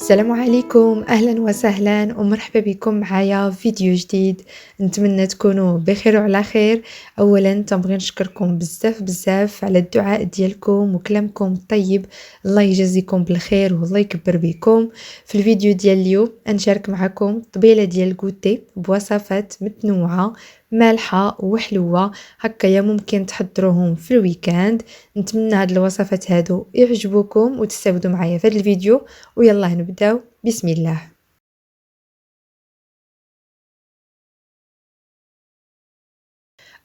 السلام عليكم، أهلا وسهلا ومرحبا بكم معايا في فيديو جديد. نتمنى تكونوا بخير وعلى خير. أولا تنبغي نشكركم بزاف على الدعاء ديالكم وكلامكم الطيب. الله يجازيكم بالخير والله يكبر بكم. في الفيديو ديال اليوم نشارك معكم طبيلة ديال الكوتي بوصفات متنوعة مالحة وحلوة، هكايا ممكن تحضروهم في الويكاند. نتمنى هاد الوصفات هادو يعجبوكم وتستافدوا معايا في هاد الفيديو، ويلا نبداو بسم الله.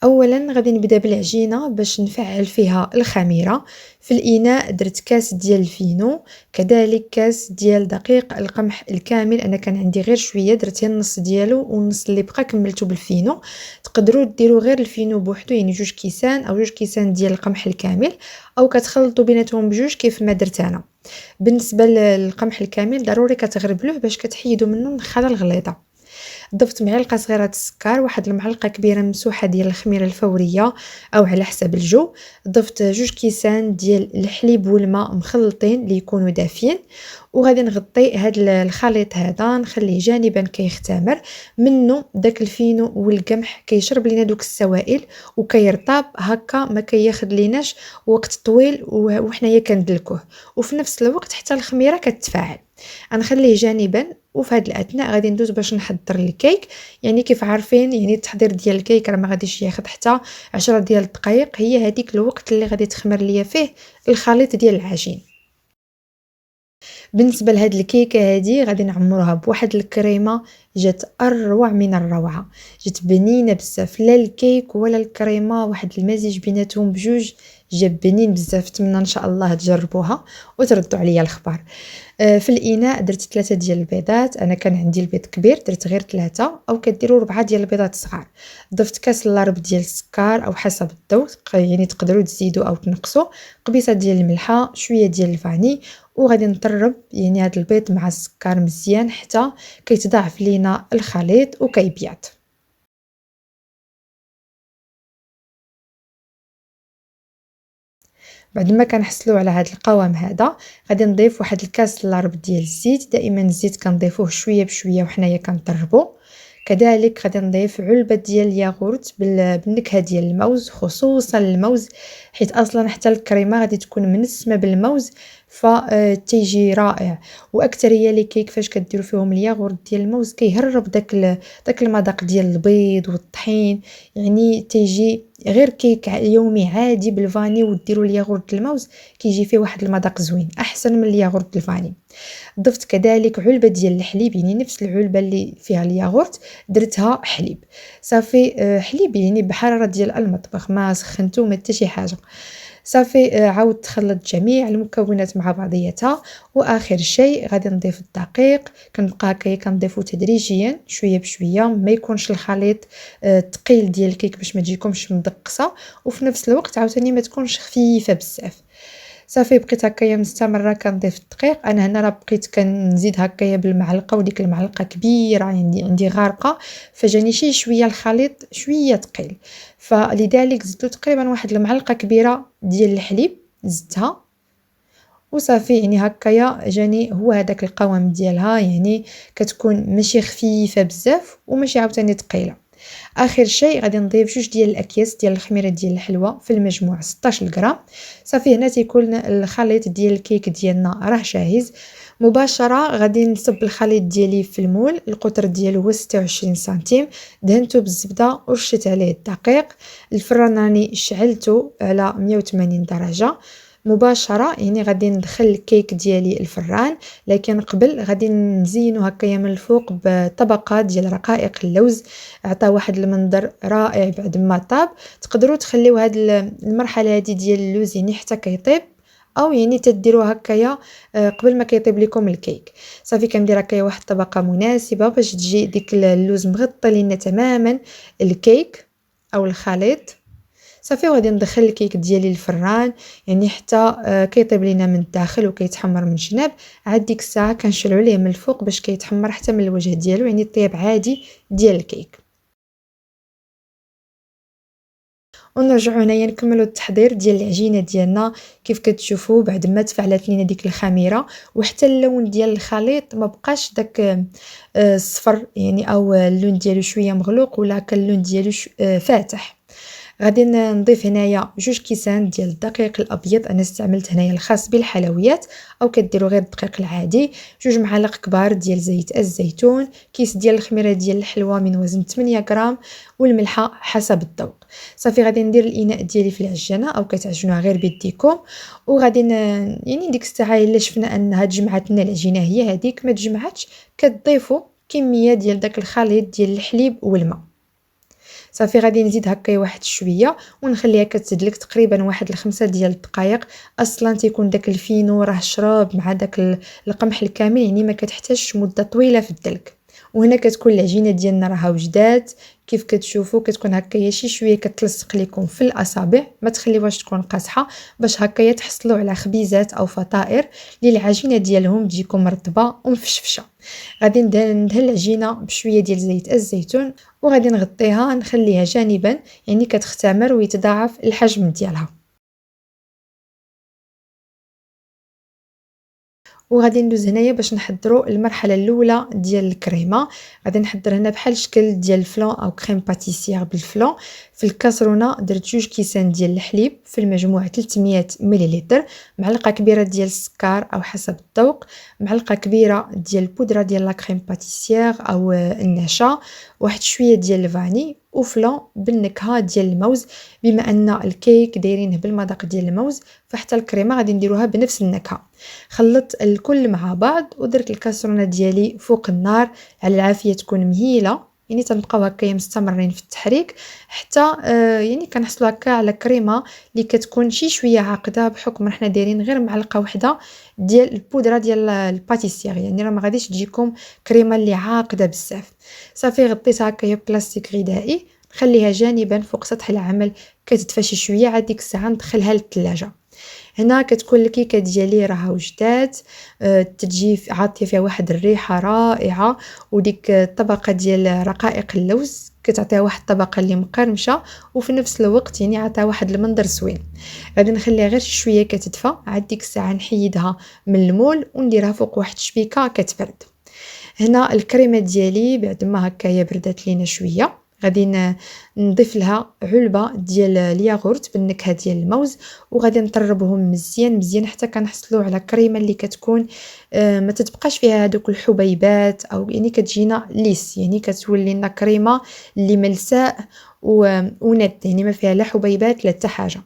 اولا غادي نبدا بالعجينه باش نفعل فيها الخميره. في الاناء درت كاس ديال الفينو، كذلك كاس ديال دقيق القمح الكامل. انا كان عندي غير شويه، درت النص ديالو والنص اللي بقى كملته بالفينو. تقدروا ديروا غير الفينو بوحدو، يعني 2 كيسان او 2 كيسان ديال القمح الكامل، او كتخلطوا بيناتهم بجوج كيف ما درت انا. بالنسبه للقمح الكامل ضروري كتغربلوه باش كتحيدوا منه النخاله الغليظه. ضفت معلقه صغيره السكر، واحد المعلقه كبيره ممسوحه ديال الخميره الفوريه او على حسب الجو. ضفت 2 كيسان ديال الحليب والماء مخلطين ليكونوا دافين، وغادي نغطي هاد الخليط هذا نخليه جانبا كيختمر. منه داك الفينو والقمح كيشرب لينا دوك السوائل وكيرطاب هكا، ما كياخذ ليناش وقت طويل وحنايا كندلكوه، وفي نفس الوقت حتى الخميره كتفاعل. غنخليه جانبا. وفي هذا الاثناء غادي ندوز باش نحضر الكيك. يعني كيف عارفين، يعني التحضير ديال الكيك راه ما غاديش ياخذ حتى 10 ديال الدقائق، هي هذيك الوقت اللي غادي تخمر ليا فيه الخليط ديال العجين. بالنسبه لهاد الكيكه هادي غادي نعمرها بواحد الكريمه، جات اروع من الروعه، جات بنينه بزاف. لا الكيك ولا الكريمه، واحد المزيج بيناتهم بجوج، جا بنين بزاف. نتمنى ان شاء الله تجربوها وتردوا عليا الخبر. في الاناء درت 3 ديال البيضات، انا كان عندي البيض كبير درت غير 3، او كديروا 4 ديال البيضات صغار. ضفت كاس لارب ديال السكر او حسب الذوق، يعني تقدروا تزيدوا او تنقصوا. قبيصه ديال الملحه، شويه ديال الفاني، وغادي نطرب يعني هذا البيض مع السكر مزيان حتى كيتضاعف لينا الخليط وكيبيض. بعد ما كنحصلوا على هذا القوام هذا، غادي نضيف واحد الكاس لارب ديال الزيت. دائما الزيت كنضيفوه شويه بشويه وحنايا كنطربوا. كذلك غادي نضيف علبه ديال الياغورت بالنكهه ديال الموز، خصوصا الموز، حيت اصلا حتى الكريمه غادي تكون منسمه بالموز، فتيجي رائع. واكثريه لي كيك فاش كديروا فيهم الياغورت ديال الموز كيهرب داك المذاق ديال البيض والطحين، يعني تيجي غير كيك يومي عادي بالفاني وديروا الياغورت الموز كيجي فيه واحد المذاق زوين احسن من الياغورت الفاني. ضفت كذلك علبه ديال الحليب، يعني نفس العلبه اللي فيها الياغورت درتها حليب صافي. حليب يعني بحراره ديال المطبخ، ما سخنتو ما حتى شي حاجه. صافي. عاود تخلط جميع المكونات مع بعضياتها. واخر شيء غادي نضيف الدقيق، كنبقى هكايا كنضيفو تدريجيا شويه بشويه، ما يكونش الخليط ثقيل ديال الكيك باش ما تجيكمش مدقسه، وفي نفس الوقت عاوتاني ما تكونش خفيفه بزاف. صافي بقيت هكايا مستمره كنضيف الدقيق. انا هنا راه بقيت كنزيد هكايا بالمعلقه، وديك المعلقه كبيره عندي غارقه، فجاني شي شويه الخليط شويه ثقيل، فلذلك زدت تقريبا واحد المعلقه كبيره ديال الحليب زدتها. وصافي يعني هكايا جاني هو هذاك القوام ديالها، يعني كتكون ماشي خفيفه بزاف وماشي عاوتاني ثقيله. اخر شيء غادي نضيف 2 ديال الاكياس ديال الخميره ديال الحلوى، في المجموع 16 غرام. صافي هنا تيكون الخليط ديال الكيك ديالنا راه جاهز. مباشره غادي نصب الخليط ديالي في المول، القطر ديالو هو 26 سنتيم، دهنته بالزبده ورشيت عليه الدقيق. الفران راني شعلته على 180 درجه. مباشره يعني غادي ندخل الكيك ديالي الفران، لكن قبل غادي نزينو هكايا من الفوق بطبقات ديال رقائق اللوز، عطى واحد المنظر رائع بعد ما طاب. تقدروا تخليو هاد المرحله هذه ديال اللوز يعني حتى كيطيب، او يعني تديروه هكايا قبل ما كيطيب لكم الكيك. صافي كندير هكايا واحد الطبقه مناسبه باش تجي ديك اللوز مغطي لينا تماما الكيك او الخليط. صافي وغادي ندخل الكيك ديالي الفران، يعني حتى كيطيب لينا من الداخل وكيتحمر من الجناب. عاد ديك الساعه كنشعلو عليه من الفوق باش كيتحمر حتى من الوجه ديالو، يعني الطياب عادي ديال الكيك. ونرجعوا هنايا نكملوا التحضير ديال العجينه ديالنا. كيف كتشوفوا بعد ما تفعلت لينا ديك الخميره وحتى اللون ديال الخليط ما بقاش داك الصفر يعني او اللون ديالو شويه مغلوق ولا كان اللون ديالو فاتح. غادي نضيف هنايا 2 كيسان ديال الدقيق الابيض، انا استعملت هنايا الخاص بالحلويات او كديروا غير الدقيق العادي، 2 معالق كبار ديال زيت الزيتون، كيس ديال الخميره ديال الحلوه من وزن 8 غرام، والملحه حسب الذوق. صافي غادي ندير الاناء ديالي في العجانه او كتعجنوها غير بيديكم، وغادي يعني ديك الساعه الا شفنا انها تجمعت لنا العجينه هي هذيك ما تجمعتش كتضيفوا كميه ديال داك الخليط ديال الحليب والماء. صافي غادي نزيد هكايا واحد شويه ونخليها كتدلك تقريبا واحد 5 ديال الدقائق. اصلا تيكون داك الفينو راه شراب مع داك القمح الكامل، يعني ما كتحتاجش مده طويله في الدلك. وهنا كتكون العجينه ديالنا راها وجدات كيف كتشوفوا، كتكون هكايا شي شويه كتلصق لكم في الاصابع، ما تخليوهاش تكون قاصحه باش هكايا تحصلوا على خبيزات او فطائر اللي العجينه ديالهم تجيكم مرطبه ومفشفشه. غادي ندهن العجينه بشويه ديال زيت الزيتون وغادي نغطيها نخليها جانبا يعني كتختمر ويتضاعف الحجم ديالها. وغادي ندوز هنايا باش نحضروا المرحله الاولى ديال الكريمه. غادي نحضر هنا بحال الشكل ديال الفلون او كريم باتيسير بالفلون. في الكاسرونه درت 2 كيسان ديال الحليب في المجموع 300 مليلتر، معلقه كبيره ديال السكر او حسب الذوق، معلقه كبيره ديال البودره ديال لا كريم باتيسير او النشا، واحد شويه ديال الفاني وفلون بالنكهه ديال الموز. بما ان الكيك دايرينه بالمذاق ديال الموز فحتى الكريمه غادي نديروها بنفس النكهه. خلطت الكل مع بعض ودرت الكاسرونه ديالي فوق النار على العافيه تكون مهيله، يعني تنبقاو هكايا مستمرين في التحريك حتى يعني كنحصلوا هكا على كريمه اللي كتكون شي شويه عاقده، بحكم حنا دايرين غير معلقه واحده ديال البودره ديال الباتيسير، يعني راه ما غاديش تجيكم كريمه اللي عاقده بزاف. صافي غطيتها هكايا بلاستيك غذائي نخليها جانبا فوق سطح العمل كتدفى شي شويه، عاد ديك الساعه ندخلها للثلاجه. هنا كتكون الكيكه ديالي راها وجدات، تجي عاطيه فيها واحد الريحه رائعه، وديك الطبقه ديال رقائق اللوز كتعطيها واحد الطبقه اللي مقرمشه وفي نفس الوقت يعني عطاها واحد المنظر زوين. غادي نخليها غير شي شويه كتدفى، عاد ديك الساعه نحيدها من المول ونديرها فوق واحد الشبيكه كتبرد. هنا الكريمه ديالي بعد ما هكايا بردات لينا شويه غادي نضيف لها علبه ديال الياغورت بالنكهه ديال الموز، وغادي نطربهم مزيان مزيان حتى كنحصلوا على كريمه اللي كتكون ما تتبقاش فيها هذوك الحبيبات او يعني كتجينا ليس، يعني كتولي لنا كريمه اللي ملساء ونت، يعني ما فيها لا حبيبات لا حتى حاجه.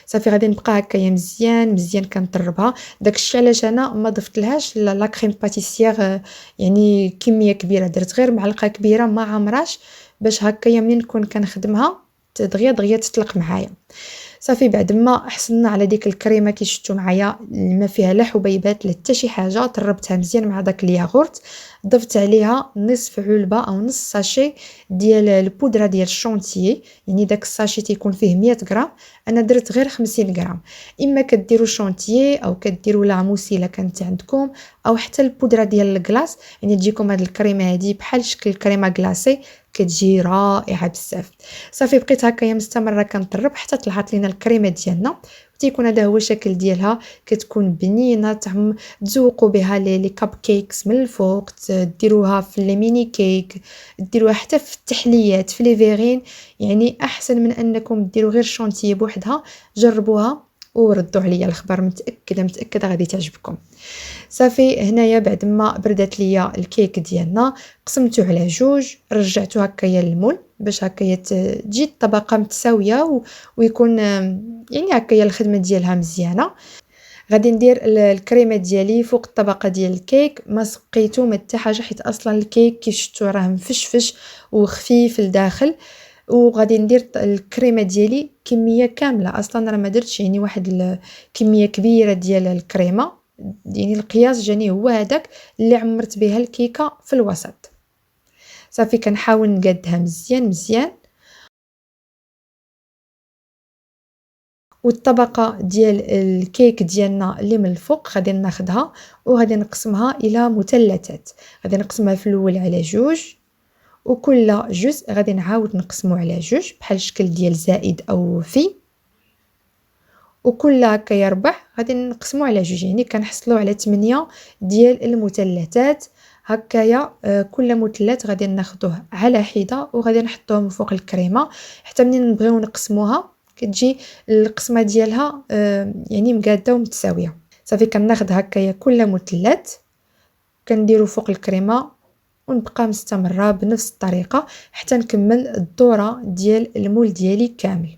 صافي غادي نبقى هكايا مزيان مزيان كنطربها. داكشي علاش انا ما ضفت لهاش لا كريم باتيسير يعني كميه كبيره، درت غير معلقه كبيره ما عمراش باش هكايا منين نكون كنخدمها دغيا دغيا تطلق معايا. صافي بعد ما حصلنا على ديك الكريمه كي شفتوا معايا ما فيها لا حبيبات لا حتى شي حاجه، طربتها مزيان مع داك الياغورت، ضفت عليها نصف علبه او نص ساشي ديال البودره ديال الشونتيي، يعني داك الساشي تيكون فيه 100 غرام، انا درت غير 50 غرام. اما كديروا شونتيي او كديروا لا موسي الا كانت عندكم، او حتى البودره ديال الكلاص، يعني تجيكم هاد الكريمه هادي بحال شكل كريمه كلاصي كتجي رائعه بزاف. صافي بقيت هكايا مستمره كنطرب حتى طلعت لينا الكريمه ديالنا، وتيكون هذا هو الشكل ديالها، كتكون بنينه تذوقوا بها لي كاب كيكس من الفوق، ديروها في لي ميني كيك، ديروها حتى في التحليات في لي فيغين، يعني احسن من انكم ديروا غير شونتيي بوحدها. جربوها وردوا عليا الخبر، متاكده غادي تعجبكم. صافي هنايا بعد ما بردات ليا الكيك ديالنا قسمته على جوج، رجعته هكايا للمول باش هكايا تجي الطبقه متساويه ويكون يعني هكايا الخدمه ديالها مزيانه. غادي ندير الكريمه ديالي فوق الطبقه ديال الكيك، ما سقيتو ما حتى حاجه حيت اصلا الكيك كي شفتوا راه مفشفش وخفيف لداخل. وغادي ندير الكريمه ديالي كميه كامله، اصلا راه ما درتش يعني واحد الكميه كبيره ديال الكريمه، يعني القياس جاني هو هذاك اللي عمرت بها الكيكه في الوسط. صافي كنحاول نقادها مزيان مزيان، والطبقه ديال الكيك ديالنا اللي من الفوق غادي ناخذها وغادي نقسمها الى مثلثات. غادي نقسمها في الاول على جوج، وكل جزء غادي نعاود نقسمو على جوج بحال الشكل ديال زائد أو في، وكل هكايا ربع غادي نقسمو على جوج، يعني كنحصلو على 8 ديال المثلثات هكايا. كل مثلث غادي ناخدوه على حده وغادي نحطوه من فوق الكريمه حتى منين نبغيو نقسموها كتجي القسمه ديالها يعني مقاده ومتساويه. صافي كناخد هكايا كل مثلث كنديرو فوق الكريمه ونبقى مستمره بنفس الطريقه حتى نكمل الدوره ديال المول ديالي كامل.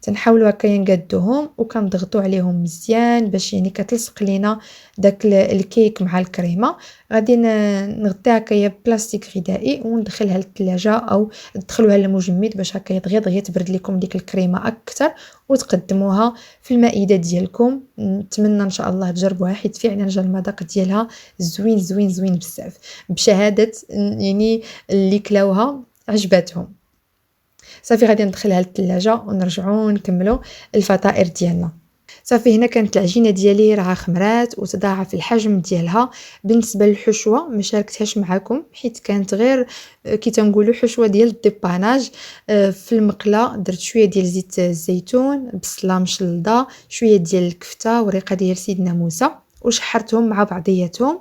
تنحاولوا هكايا نقادوهم وكنضغطوا عليهم مزيان باش يعني كتلصق لينا داك الكيك مع الكريمه. غادي نغطيها هكايا بلاستيك غذائي وندخلها للثلاجه او تدخلوها للمجمد باش هكايا دغيا تبرد لكم ديك الكريمه اكثر وتقدموها في المائده ديالكم. نتمنى ان شاء الله تجربوها حيت فعلا جا المذاق ديالها زوين زوين زوين بزاف، بشهاده يعني اللي كلاوها عجباتهم. صافي غادي ندخلها للثلاجه ونرجعوا نكملوا الفطائر ديالنا. صافي هنا كانت العجينه ديالي راه خمرات وتضاعف الحجم ديالها. بالنسبه للحشوه ما شاركتهاش معكم حيت كانت غير كي تنقولوا حشوه ديال الديباناج. في المقله درت شويه ديال زيت الزيتون، بصله مشلضه، شويه ديال الكفته، وريقه ديال سيدنا موسى، وشحرتهم مع بعضياتهم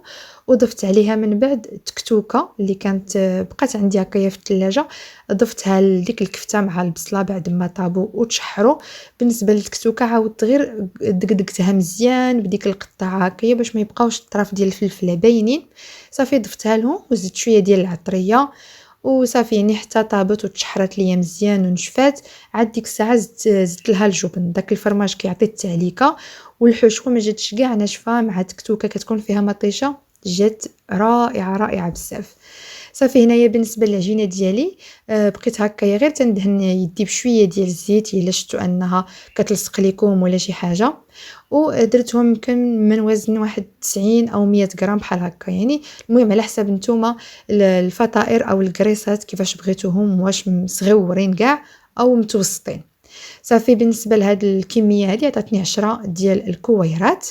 وضفت عليها من بعد تكتوكه اللي كانت بقات عندي هكايا في الثلاجه. ضفتها لديك الكفته مع البصله بعد ما طابوا وتشحروا. بالنسبه للتكتوكه عاودت غير دقدقتها مزيان بديك القطعه هكايا باش ما يبقاوش الطراف ديال الفلفله باينين. صافي ضفتها لهم وزدت شويه ديال العطريه وصافي يعني حتى طابت وتشحرت ليا مزيان ونشفات. عاد ديك الساعه زدت لها الجبن، داك الفرماج كيعطي التعليكه، والحشوه ما جاتش كاع ناشفه مع تكتوكه كتكون فيها مطيشه، جات رائعه رائعه بزاف. صافي هنايا بالنسبه للعجينه ديالي بقيت هكايا غير تندهن يدي بشويه ديال الزيت الا شفتوا انها كتلصق لكم ولا شي حاجه، ودرتهم يمكن من وزن واحد 90 او 100 غرام بحال هكا. يعني المهم على حسب نتوما الفطائر او الكريسات كيفاش بغيتوهم، واش صغيورين كاع او متوسطين. صافي بالنسبه لهاد الكميه هذه عطاتني 10 ديال الكويرات،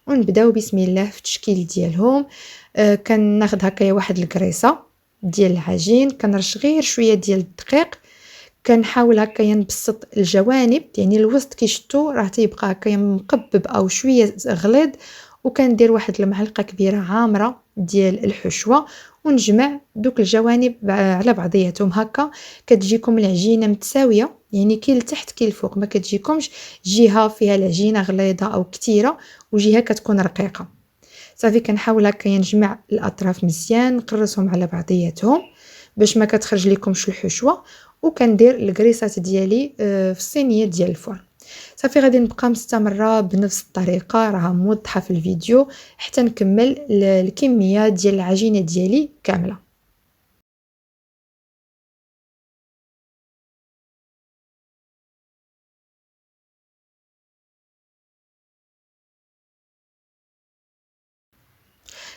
ونبداو بسم الله في التشكيل ديالهم. كناخذ هكايا واحد الكريسه ديال العجين، كنرش غير شويه ديال الدقيق، كنحاول هكايا نبسط الجوانب يعني الوسط كيشتو راه تيبقى هكايا مقبب او شويه غليظ، وكندير واحد المعلقه كبيره عامره ديال الحشوه ونجمع دوك الجوانب على بعضياتهم هكا. كتجيكم العجينه متساويه يعني كي لتحت كي الفوق، ما كتجيكمش جهه فيها العجينه غليظه او كثيره وجهه كتكون رقيقه. صافي كنحاول هكايا نجمع الاطراف مزيان نقرصهم على بعضياتهم باش ما كتخرج لكمش الحشوه، وكندير الكريسات ديالي في الصينيه ديال الفرن. صافي غادي نبقى مستمره بنفس الطريقه راها موضحه في الفيديو حتى نكمل الكميه ديال العجينه ديالي كامله.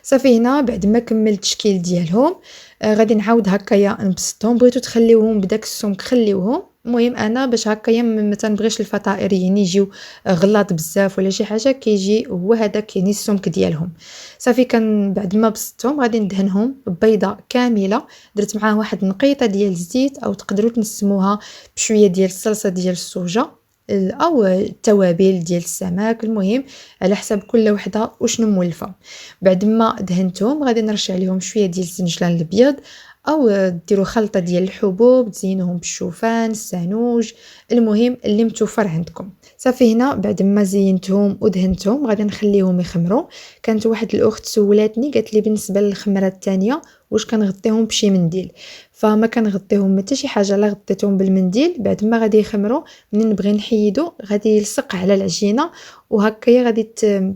صافي هنا بعد ما كملت التشكيل ديالهم غادي نعاود هكايا نبسطهم. بغيتو تخليوهم بداك السمك خليوهم، المهم انا باش هكايا ما تنبغيش الفطائر يعني يجيو غلاط بزاف ولا شي حاجه، كيجي هو هذاك يعني السمك ديالهم. صافي كان بعد ما بسطتهم غادي ندهنهم ببيضه كامله، درت معاه واحد نقيطه ديال الزيت او تقدروا تنسموها بشويه ديال الصلصه ديال الصوجه او التوابل ديال السمك، المهم على حسب كل وحده وشنو مولفه. بعد ما دهنتهم غادي نرش عليهم شويه ديال الزنجلان الابيض او ديروا خلطه ديال الحبوب تزينوهم بالشوفان السانوج، المهم اللي متوفر عندكم. صافي هنا بعد ما زينتهم ودهنتهم غادي نخليهم يخمروا. كانت واحد الاخت سولاتني قالت لي بالنسبه للخمره الثانيه واش كنغطيهم بشي منديل، فما كنغطيهم حتى شي حاجه، لا غطيتهم بالمنديل بعد ما غادي يخمروا منين نبغي نحيدو غادي يلصق على العجينه وهكايا غادي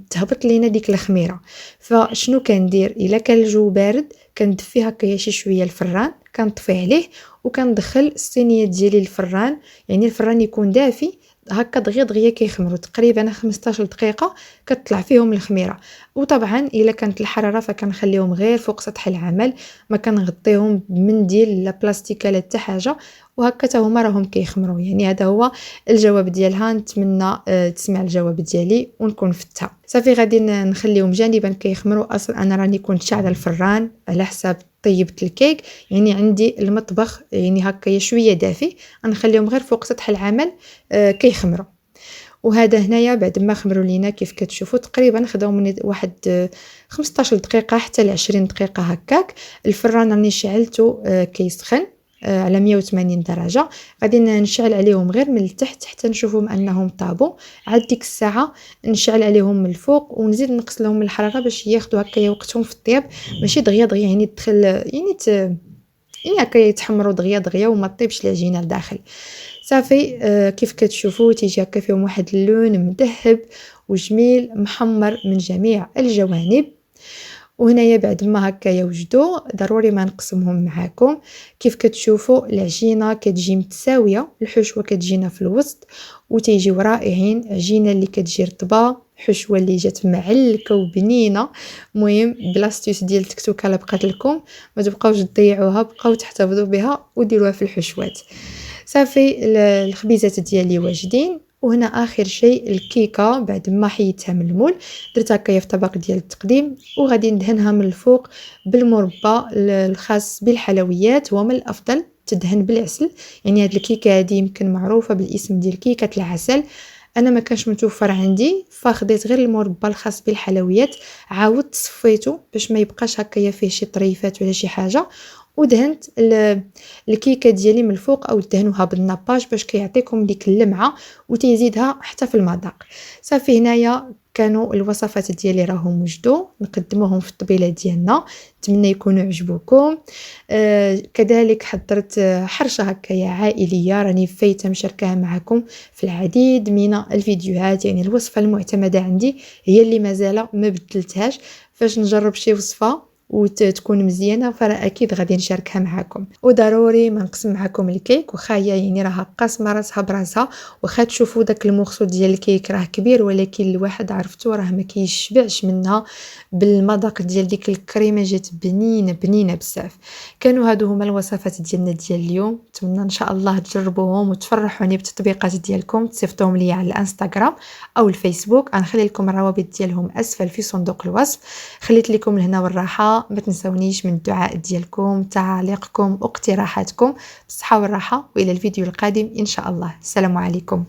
تهبط لينا ديك الخميره. فشنو كندير الا كان الجو بارد كندفي هكايا شي شويه الفران، كنطفي عليه وكندخل الصينيه ديالي الفران، يعني الفران يكون دافي هكا دغيا دغيا كيخمروا تقريبا 15 دقيقه كتطلع فيهم الخميره. وطبعا الا كانت الحراره فكنخليهم غير فوق سطح العمل، ما كنغطيهم بمنديل لا بلاستيكه لا حتى حاجه، وهكا حتى هما راهم كيخمروا. يعني هذا هو الجواب ديالها. نتمنى تسمع الجواب ديالي ونكون فتها. صافي غادي نخليهم جانبا كيخمروا. اصلا انا راني كنت شاعله الفران على حساب طيبت الكيك، يعني عندي المطبخ يعني هكايا شويه دافي، غنخليهم غير فوق سطح العمل كيخمروا. وهذا هنايا بعد ما خمروا لينا كيف كتشوفوا تقريبا خداو مني واحد 15 دقيقه حتى ل 20 دقيقه هكاك. الفران راني شعلته كيسخن على 180 درجه، غادي نشعل عليهم غير من التحت حتى نشوفهم انهم طابوا. عاد ديك الساعه نشعل عليهم من الفوق ونزيد نقص لهم الحراره باش ياخذوا هكايا وقتهم في الطياب، ماشي دغيا دغيا يعني تدخل يعني هكا يتحمروا دغيا دغيا وما طيبش العجينه لداخل. صافي كيف كتشوفوا تيجي هكا فيهم واحد اللون مذهب وجميل محمر من جميع الجوانب. وهنايا بعد ما هكا يوجدوا ضروري ما نقسمهم معاكم. كيف كتشوفوا العجينه كتجي متساويه، الحشوه كتجينا في الوسط وتيجيو رائعين، عجينه اللي كتجي رطبه، حشوه اللي جات معلكه وبنينه. المهم بلاستيس ديال التكتوكه اللي بقات لكم ما تبقاوش تضيعوها، بقاو تحتفظوا بها وديروها في الحشوات. صافي الخبيزات ديالي واجدين. وهنا اخر شيء الكيكه بعد ما حيدتها من المول درت هكايا في طبق ديال التقديم وغادي ندهنها من الفوق بالمربى الخاص بالحلويات. ومن الافضل تدهن بالعسل، يعني هاد الكيكه هذه يمكن معروفه بالاسم ديال كيكه العسل، انا ما كانش متوفر عندي فخديت غير المربى الخاص بالحلويات، عاودت صفيته باش ما يبقاش هكايا فيه شي طريفات ولا شي حاجه، ودهنت الكيكه ديالي من الفوق او دهنوها بالناباج باش كيعطيكم ديك اللمعه وتيزيدها حتى في المذاق. صافي هنايا كانوا الوصفات ديالي راهم وجدوا، نقدموهم في الطبيله ديالنا، نتمنى يكونوا عجبوكم. كذلك حضرت حرشه هكايا عائليه راني فايته مشاركاها معكم في العديد من الفيديوهات، يعني الوصفه المعتمده عندي هي اللي مازال ما بدلتهاش. فاش نجرب شي وصفه وتكون مزيانه فراه اكيد غادي نشاركها معكم. وضروري ما نقسم معكم الكيك واخا هي يعني راها قاسمه راسها براسها، واخا تشوفوا داك المورسو ديال الكيك راه كبير ولكن الواحد عرفتو راه ما كيشبعش منها بالمذاق ديال ديك الكريمه، جات بنينه بزاف. كانوا هادو هما الوصفات ديالنا ديال اليوم، نتمنى ان شاء الله تجربوهم وتفرحوني بالتطبيقات ديالكم، تصيفطوهم لي على الانستغرام او الفيسبوك، غنخلي لكم الروابط ديالهم اسفل في صندوق الوصف. خليت لكم الهنا والراحه، ما تنسونيش من الدعاء ديالكم، تعاليقكم واقتراحاتكم. بالصحه والراحه والى الفيديو القادم ان شاء الله. السلام عليكم.